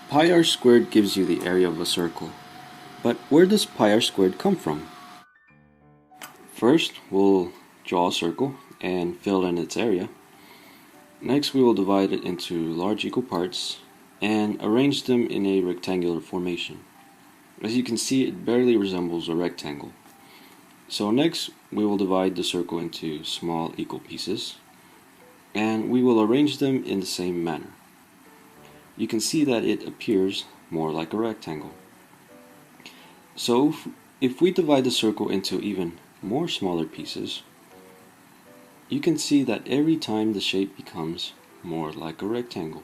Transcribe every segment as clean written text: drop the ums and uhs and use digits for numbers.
Pi r squared gives you the area of a circle, but where does pi r squared come from? First, we'll draw a circle and fill in its area. Next, we will divide it into large equal parts and arrange them in a rectangular formation. As you can see, it barely resembles a rectangle. So next, we will divide the circle into small equal pieces, and we will arrange them in the same manner. You can see that it appears more like a rectangle. So if we divide the circle into even more smaller pieces, you can see that every time the shape becomes more like a rectangle.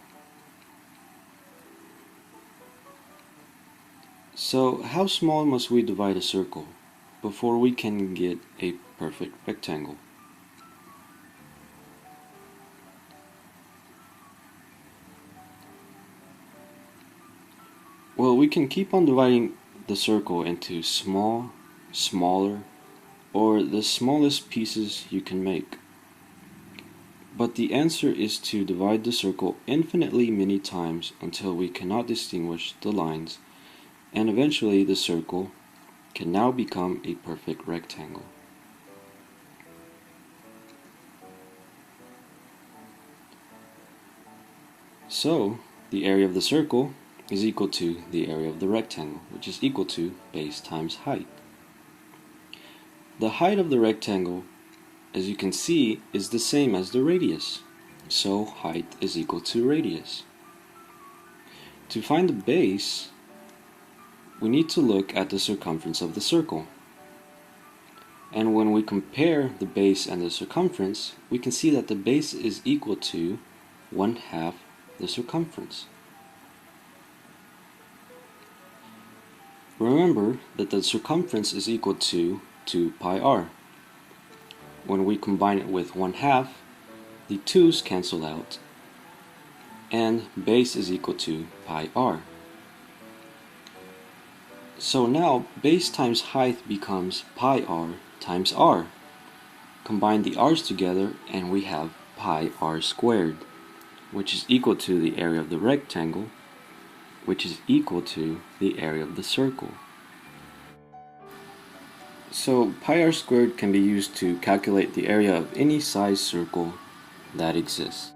So how small must we divide a circle before we can get a perfect rectangle? Well, we can keep on dividing the circle into small, smaller, or the smallest pieces you can make. But the answer is to divide the circle infinitely many times until we cannot distinguish the lines, and eventually the circle can now become a perfect rectangle. So, the area of the circle is equal to the area of the rectangle, which is equal to base times height. The height of the rectangle, as you can see, is the same as the radius, so height is equal to radius. To find the base, we need to look at the circumference of the circle. And when we compare the base and the circumference, we can see that the base is equal to 1/2 the circumference. Remember that the circumference is equal to 2 pi r. When we combine it with 1/2, the 2's cancel out, and base is equal to pi r. So now base times height becomes pi r times r. Combine the r's together and we have pi r squared, which is equal to the area of the rectangle, which is equal to the area of the circle. So pi r squared can be used to calculate the area of any size circle that exists.